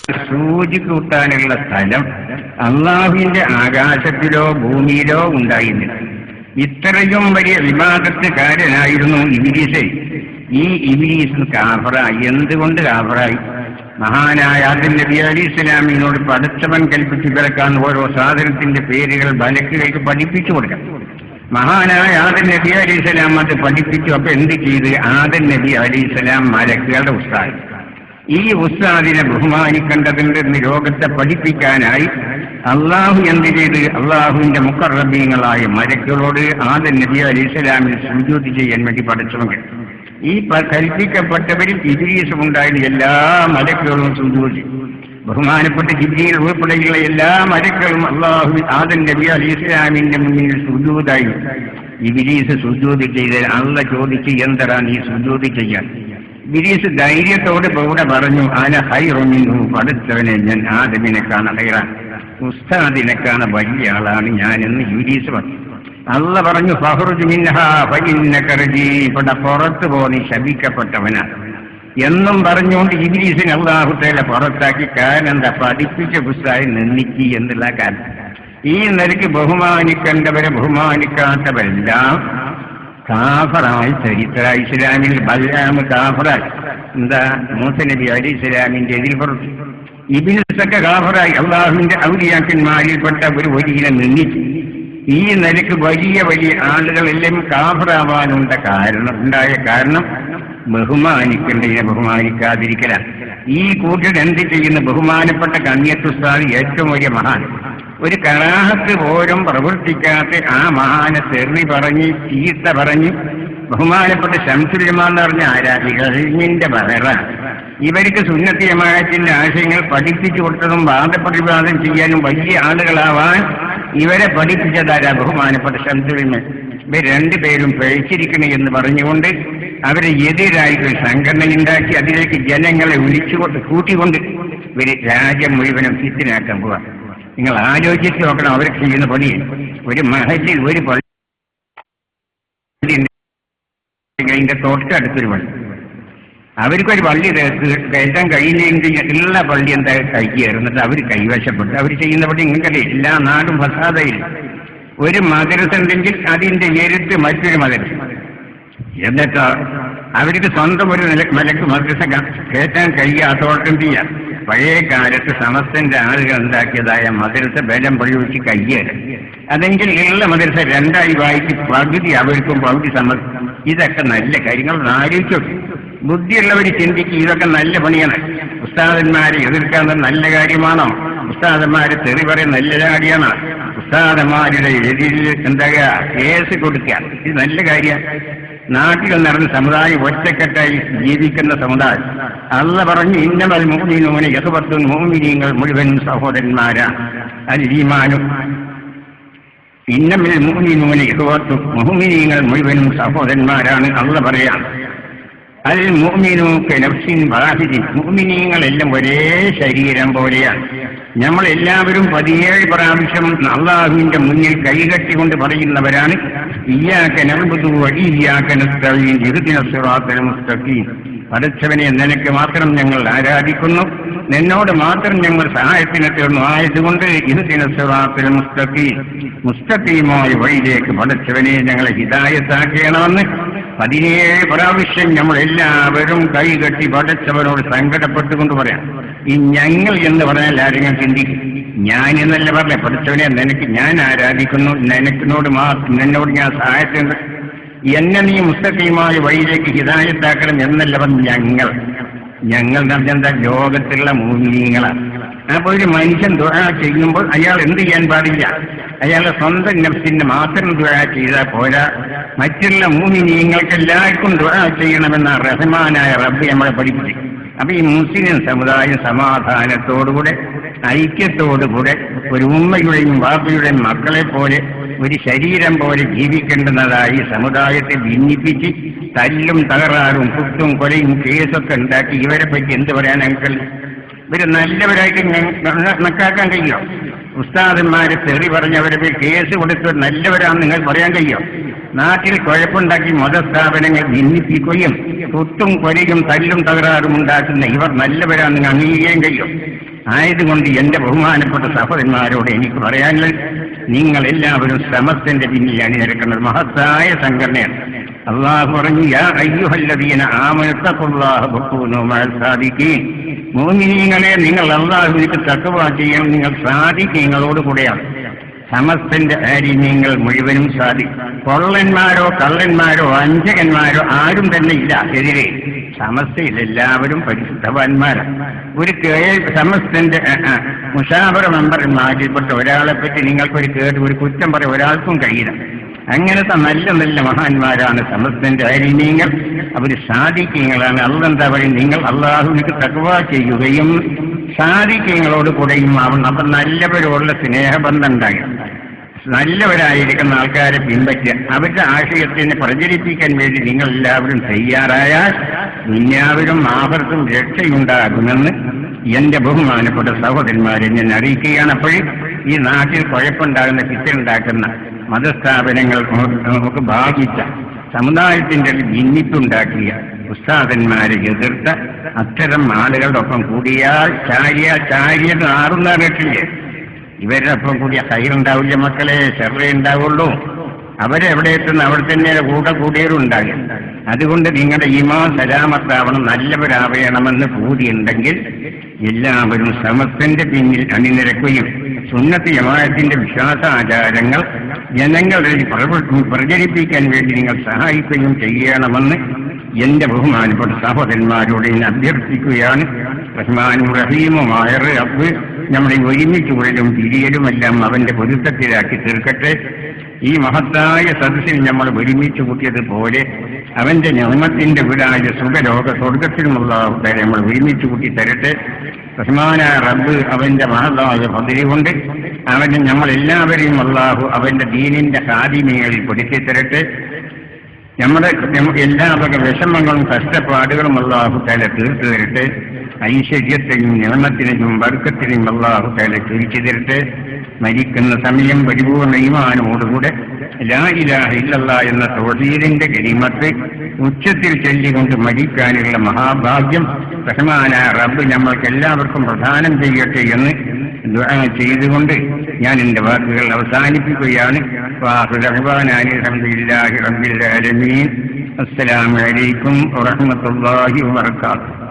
സൂചി കൂട്ടാനുള്ള സ്ഥലം അള്ളാഹുവിന്റെ ആകാശത്തിലോ ഭൂമിയിലോ ഉണ്ടായിരുന്നില്ല. ഇത്രയും വലിയ വിവാദത്തുകാരനായിരുന്നു ഇബ്ലീസ്. ഈ ഇബ്ലീസ് കാഫറായി. എന്തുകൊണ്ട് കാഫറായി? മഹാനായ ആദം നബി അലൈഹി സ്വലാമിനോട് പടച്ചവൻ കൽപ്പിച്ചു കിടക്കാൻ ഓരോ സാധനത്തിന്റെ പേരുകൾ മലക്കുകൾക്ക് പഠിപ്പിച്ചു കൊടുക്കാം. മഹാനായ ആദം നബി അലൈഹി സ്വലാം അത് പഠിപ്പിച്ചു. അപ്പൊ എന്ത് ചെയ്ത്? ആദം നബി അലൈഹി സ്വലാം മലക്കുകളുടെ ഉസ്താദ്. ഈ ഉസ്താദിനെ ബഹുമാനിക്കേണ്ടതുണ്ടെന്ന് ലോകത്തെ പഠിപ്പിക്കാനായി അള്ളാഹു എന്ത് ചെയ്ത്? അള്ളാഹുവിന്റെ മുഖറബീങ്ങളായ മലക്കുകളോട് ആദം നബി അലൈഹി സ്വലാമിന് സുജൂദ് ചെയ്യാൻ വേണ്ടി പഠിച്ചവൻ. ഈ കൽപ്പിക്കപ്പെട്ടവരിൽ ഇബ്ലീസും ഉണ്ടായിരുന്ന എല്ലാ മലക്കുകളും സുജൂദ്. ബഹുമാനപ്പെട്ട ജിബ്രീൽ ഉൾപ്പെടെയുള്ള എല്ലാ മലക്കുകളും അള്ളാഹു ആദം നബി അലൈഹി സ്വലാമിന്റെ മുന്നിൽ സുജൂദായി. ഇബ്ലീസ് സുജൂദ് ചെയ്ത് അള്ളാഹ് ചോദിച്ചു, എന്തരാ നീ സുജൂദ് ചെയ്യാൻ? ഇബ്ലീസ് ധൈര്യത്തോട് ഇവിടെ പറഞ്ഞു, അന ഖൈറുൻ മിൻഹു, പഠിച്ചവനെ ഞാൻ ആദമിനെക്കാണ് ഖൈറാൻ, ഉസ്താദിനെക്കാണ് വലിയ ആളാണ് ഞാനെന്ന് ഇബ്ലീസ് പറഞ്ഞു. അള്ളാഹ് പറഞ്ഞു, ഫഖ്റുജ് മിൻഹാ ഫഇന്നക റജീം, ഇവിടെ പുറത്തു പോ, നീ ശപിക്കപ്പെട്ടവനാണ് എന്നും പറഞ്ഞുകൊണ്ട് ഇബ്ലീസിനെ അള്ളാഹു തആല പുറത്താക്കി. കാരണം എന്താ? പഠിപ്പിച്ച പുസ്തകം നിന്ദിക്കി എന്നുള്ള കാരണം. ഈ നിലയ്ക്ക് ബഹുമാനിക്കേണ്ടവരെ ബഹുമാനിക്കാത്തവരെല്ലാം കാഫറായി ചരിത്ര. ഇസ്ലാമിൽ ബൽആം കാഫറായി. എന്താ? മൂസ നബി അലൈഹി സ്വലാമിന്റെ എതിൽ പുറത്തു. ഇബ്ലീസൊക്കെ കാഫറായി. അള്ളാഹുവിന്റെ ഔലിയാക്കന്മാരിൽപ്പെട്ട ഒരു വലിയ നിന്ദിച്ചു. ഈ നിലയ്ക്ക് വലിയ വലിയ ആളുകളെല്ലാം കാഫറാവാനുണ്ടായ കാരണം ബഹുമാനിക്കേണ്ടതിനെ ബഹുമാനിക്കാതിരിക്കലാണ്. ഈ കൂട്ടർ എന്ത് ചെയ്യുന്ന? ബഹുമാനപ്പെട്ട കണ്യത്തുസ്താദ് ഏറ്റവും വലിയ മഹാൻ, ഒരു കറാഹത്ത് പോലും പ്രവർത്തിക്കാത്ത ആ മഹാനെ തെറി പറഞ്ഞ് ചീത്ത പറഞ്ഞ് ബഹുമാനപ്പെട്ട ശംസുലമാൻ എന്ന് പറഞ്ഞ ആരാധികളിന്റെ ബഹറ. ഇവർക്ക് സുന്നത്തി ജമാഅത്തിന്റെ ആശയങ്ങൾ പഠിപ്പിച്ചു കൊടുത്തതും വാദപ്രതിവാദം ചെയ്യാനും വലിയ ആളുകളാവാൻ ഇവരെ പഠിപ്പിച്ചതാരാ? ബഹുമാനപ്പെട്ട ശംസുലമാൻ. ഇവർ രണ്ടുപേരും പഴിച്ചിരിക്കണേ എന്ന് പറഞ്ഞുകൊണ്ട് അവരെ എതിരായിട്ട് സംഘടന ഉണ്ടാക്കി അതിലേക്ക് ജനങ്ങളെ വിളിച്ചുകൊണ്ട് കൂട്ടിക്കൊണ്ട് ഇവര് രാജ്യം മുഴുവനും ഫിത്തിനാക്കാൻ പോവാ. നിങ്ങൾ ആലോചിച്ച് നോക്കണം അവർ ചെയ്യുന്ന പണി. ഒരു മഹലിൽ ഒരു പള്ളി, അതിന്റെ തൊട്ടടുത്തൊരു പള്ളി, അവർക്കൊരു പള്ളി കയറ്റാൻ കഴിയില്ലെങ്കിൽ എല്ലാ പള്ളി എന്താ കഴിക്കുകയായിരുന്നിട്ട് അവർ കൈവശപ്പെട്ടു. അവർ ചെയ്യുന്ന പള്ളി ഇങ്ങനല്ലേ? എല്ലാ നാടും ഫസാദയിൽ ഒരു മദ്രസ ഉണ്ടെങ്കിൽ അതിന്റെ എരുത്ത് മറ്റൊരു മദ്രസ. എന്നിട്ട് അവർക്ക് സ്വന്തം ഒരു മലക്ക് മദ്രസ കയറ്റാൻ കഴിയാത്തോട്ടം ചെയ്യാം. പഴയ കാലത്ത് സമസ്തന്റെ ആളുകൾ ഉണ്ടാക്കിയതായ മദ്രസ ബലം പ്രയോഗിച്ച് കയ്യേറ്. അതെങ്കിൽ ഉള്ള മദ്രസ രണ്ടായി വായിച്ച് പകുതി അവർക്കും പകുതി സമസ്ത. ഇതൊക്കെ നല്ല കാര്യങ്ങൾ ആലോചിച്ചു. ബുദ്ധിയുള്ളവർ ചിന്തിക്കും ഇതൊക്കെ നല്ല പണിയാണ്. ഉസ്താദന്മാരെ എതിർക്കാൻ നല്ല കാര്യമാണോ? ഉസ്താദന്മാരെ തെറി പറയാൻ നല്ല കാര്യമാണ്. ഉസ്താദന്മാരുടെ എതിരിൽ എന്താ കേസ് കൊടുക്കുക, ഇത് നല്ല കാര്യമാണ്. നാട്ടിൽ നടന്ന സമുദായം ഒറ്റക്കെട്ടായി ജീവിക്കുന്ന സമുദായം. അള്ളാഹ് പറഞ്ഞു, ഇന്നമൽ മുഅ്മിനൂന യഖ്വത്തുൻ, മുഅ്മിനീങ്ങൾ മുഴുവൻ സഹോദരന്മാരാ. അൽ ഈമാനു ഇന്നമൽ മുഅ്മിനൂന യഖ്വത്തുൻ, മുഅ്മിനീങ്ങൾ മുഴുവനും സഹോദരന്മാരാണ്. അള്ളാഹ് പറയാം, അൽ മുഅ്മിനു കനഫ്സിൻ വാഹിദിൻ, മുഅ്മിനീങ്ങളെല്ലാം ഒരേ ശരീരം പോലെയാണ്. നമ്മളെല്ലാവരും 17 പ്രാവശ്യം അള്ളാഹുവിന്റെ മുന്നിൽ കൈകെട്ടിക്കൊണ്ട് പറയുന്നവരാണ്, ഇയ്യാക നഅ്ബുദു വ ഇയ്യാക നസ്തഈൻ ഇഹ്ദിനസ് സിറാത്തൽ മുസ്തഖീം. പടച്ചവനെ, നിനക്ക് മാത്രം ഞങ്ങൾ ആരാധിക്കുന്നു, നിന്നോട് മാത്രം ഞങ്ങൾ സഹായത്തിന് തേടുന്നു. ആയതുകൊണ്ട് ഇഹ്ദിനസ് സിറാത്തൽ മുസ്തഖീം, മുസ്തഖീമായ വഴിയിലേക്ക് പടച്ചവനെ ഞങ്ങളെ ഹിദായത്താക്കണമെന്ന് 17 പ്രാവശ്യം നമ്മളെല്ലാവരും കൈകെട്ടി പടച്ചവനോട് സങ്കടപ്പെട്ടുകൊണ്ട് പറയാം. ഈ ഞങ്ങൾ എന്ന് പറഞ്ഞാൽ ആരെങ്കിലും ചിന്തിക്കും. ഞാൻ എന്നല്ല പറഞ്ഞേ, പഠിച്ചവനെ നിനക്ക് ഞാൻ ആരാധിക്കുന്നു, നിന്നോട് ഞാൻ സഹായത്തിന്, എന്നെ നീ മുസ്തഖീമായ വഴിയിലേക്ക് ഹിദായത്താക്കണം എന്നല്ല പറഞ്ഞ് ഞങ്ങൾ പറഞ്ഞെന്താ? ലോകത്തുള്ള മുഅ്മിനീങ്ങളാണ്. അപ്പോൾ ഒരു മനുഷ്യൻ ദുആ ചെയ്യുമ്പോൾ അയാൾ എന്ത് ചെയ്യാൻ പാടില്ല? അയാളുടെ സ്വന്തം നഫ്സിന് മാത്രം ദുആ ചെയ്താൽ പോരാ, മറ്റുള്ള മുഅ്മിനീങ്ങൾക്ക് എല്ലാവർക്കും ദുആ ചെയ്യണമെന്ന റഹ്മാനായ റബ്ബ് നമ്മളെ പഠിപ്പിച്ചു. അപ്പൊ ഈ മുസ്ലിം സമുദായം സമാധാനത്തോടുകൂടെ ഐക്യത്തോടുകൂടെ ഒരു ഉമ്മയുടെയും ബാപ്പയുടെയും മക്കളെ പോലെ ഒരു ശരീരം പോലെ ജീവിക്കേണ്ടുന്നതായി സമുദായത്തെ ഭിന്നിപ്പിച്ച് തല്ലും തകരാറും കുത്തും കൊലയും കേസൊക്കെ ഉണ്ടാക്കി ഇവരെ പറ്റി എന്ത് പറയാൻ ഞങ്ങൾ? ഇവര് നല്ലവരായിട്ട് കണക്കാക്കാൻ കഴിയോ? ഉസ്താദന്മാരെ തെറി പറഞ്ഞവരെ പേര് കേസ് കൊടുത്ത് നല്ലവരാണെന്ന് നിങ്ങൾ പറയാൻ കഴിയോ? നാട്ടിൽ കുഴപ്പമുണ്ടാക്കി മതസ്ഥാപനങ്ങൾ ഭിന്നിപ്പിക്കുകയും കുത്തും കൊലയും തല്ലും തകരാറും ഉണ്ടാക്കുന്ന ഇവർ നല്ലവരാണെന്ന് അംഗീകരിക്കാൻ കഴിയും? ആയതുകൊണ്ട് എന്റെ ബഹുമാനപ്പെട്ട സഹോദരന്മാരോട് എനിക്ക് പറയാനുള്ളത്, നിങ്ങൾ എല്ലാവരും സമസ്തന്റെ പിന്നിൽ അണിനിരക്കുന്നത് മഹത്തായ സംഘടനയാണ്. അള്ളാഹു പറഞ്ഞു, യാ അയ്യുഹല്ലദീന ആമനൂ തഖുല്ലാഹ വകൂനൂ മഅൽ സാദിഖീൻ. മുഅ്മിനീങ്ങളെ, നിങ്ങൾ അള്ളാഹുവിലേക്ക് തഖ്വ ചെയ്യണം, നിങ്ങൾ സാദിഖീങ്ങളോട് കൂടെയാണ്. സമസ്തന്റെ ആലിമീങ്ങൾ മുഴുവനും പൊള്ളന്മാരോ കള്ളന്മാരോ വഞ്ചകന്മാരോ ആരും തന്നെ ഇല്ല എതിരെ. സമസ്തയിൽ എല്ലാവരും പരിശുദ്ധവാന്മാരാണ്. ഒരു സമസ്തന്റെ മുഷാവറ മെമ്പർമാരിൽപ്പെട്ട ഒരാളെ പറ്റി നിങ്ങൾക്കൊരു ഒരു കുറ്റം പറയാൻ ഒരാൾക്കും കഴിയില്ല. അങ്ങനത്തെ നല്ല നല്ല മഹാന്മാരാണ് സമസ്തന്റെ ആലിമീങ്ങൾ. അവർ സാദിഖീങ്ങളാണ്. അള്ളെന്താ പറയും, നിങ്ങൾ അള്ളാഹുവിലേക്ക് തഖ്വ ചെയ്യുകയും സാദിഖീങ്ങളോട് കൂടെയും ആവണം. അപ്പം നല്ലവരോടുള്ള സ്നേഹബന്ധം ഉണ്ടാകും. നല്ലവരായിരിക്കുന്ന ആൾക്കാരെ പിൻപറ്റുക, അവരുടെ ആശയത്തിനെ പ്രചരിപ്പിക്കാൻ വേണ്ടി നിങ്ങൾ എല്ലാവരും തയ്യാറായാൽ ദുനിയാവിലും ആഖിറത്തും രക്ഷയുണ്ടാകുമെന്ന് എന്റെ ബഹുമാനപ്പെട്ട സഹോദരന്മാരെ ഞാൻ അറിയിക്കുകയാണ്. അപ്പോൾ ഈ നാട്ടിൽ കുഴപ്പമുണ്ടാകുന്ന ഫിത്തനുണ്ടാക്കുന്ന മതസ്ഥാപനങ്ങൾ നമുക്ക് ഭാഗിച്ച സമുദായത്തിന്റെ ഭിന്നിപ്പുണ്ടാക്കിയ ഉസ്താദന്മാരെ എതിർത്ത അത്തരം ആളുകളുടെ ഒപ്പം കൂടിയാൽ ചാരിയത് ആറുന്ന രക്ഷയില്ലേ. ഇവരുടെ ഒപ്പം കൂടിയ ഹൈറുണ്ടാവില്ല മക്കളെ, ഷർറേ ഉണ്ടാവുള്ളൂ. അവരെവിടെ എത്തുന്ന അവിടെ തന്നെ കൂടെ കൂടിയവരും ഉണ്ടാകും. അതുകൊണ്ട് നിങ്ങളുടെ ഈമാൻ സലാമത്താവണം, നല്ലവരാവണമെന്ന് പൂതിയുണ്ടെങ്കിൽ എല്ലാവരും സമസ്തന്റെ പിന്നിൽ അണിനിരക്കുകയും സുന്നത്ത് ജമാഅത്തിന്റെ വിശ്വാസാചാരങ്ങൾ ജനങ്ങളിൽ പ്രചരിപ്പിക്കാൻ വേണ്ടി നിങ്ങൾ സഹായിക്കുകയും ചെയ്യണമെന്ന് എന്റെ ബഹുമാനപ്പെട്ട സഹോദരന്മാരോട് ഞാൻ അഭ്യർത്ഥിക്കുകയാണ്. റഹ്മാനും റഹീമുമായ റബ്ബ് നമ്മളെ ഒരുമിച്ച് കൂടലും പിരിയലുമെല്ലാം അവന്റെ പൊരുത്തത്തിലാക്കി തീർക്കട്ടെ. ഈ മഹത്തായ സദസ്സിൽ നമ്മൾ ഒരുമിച്ച് കൂട്ടിയതുപോലെ അവന്റെ നിഅമത്തിന്റെ വീടായ സുഖലോക സ്വർഗത്തിലുമുള്ള നമ്മൾ ഒരുമിച്ച് കൂട്ടി തരട്ടെ. റഹ്മാനായ റബ്ബ് അവന്റെ മഹത്തായ പദവി കൊണ്ട് അവന് നമ്മളെല്ലാവരെയും അല്ലാഹു അവന്റെ ദീനിന്റെ ഖാദിമീങ്ങളിൽ പെടുത്തി തരട്ടെ. നമ്മുടെ എല്ലാ വക വിഷമങ്ങളും കഷ്ടപ്പാടുകളും അല്ലാഹു തആല തീർത്തു തരട്ടെ. ഐശ്വര്യത്തെയും നിഅമത്തിനെയും ബർക്കത്തിനെയും അല്ലാഹു തആല ചൊരിച്ചു തരട്ടെ. മരിക്കുന്ന സമയം പരിപൂർണ്ണ ഈമാനോടുകൂടെ ലാ ഇലാഹ ഇല്ലല്ലാഹ് എന്ന തൗഹീദിന്റെ കലിമത്ത് ഉച്ചത്തിൽ ചൊല്ലിക്കൊണ്ട് മരിക്കാനുള്ള മഹാഭാഗ്യം റഹ്മാനായ റബ്ബ് നമ്മൾക്ക് എല്ലാവർക്കും പ്രദാനം ചെയ്യട്ടെ എന്ന് ദുആ ചെയ്തുകൊണ്ട് ഞാൻ എന്റെ വാക്കുകൾ അവസാനിപ്പിക്കുകയാണ്. അൽഹംദുലില്ലാഹി റബ്ബിൽ ആലമീൻ. അസ്സലാമു അലൈക്കും വറഹ്മത്തുള്ളാഹി വബറകാതുഹു.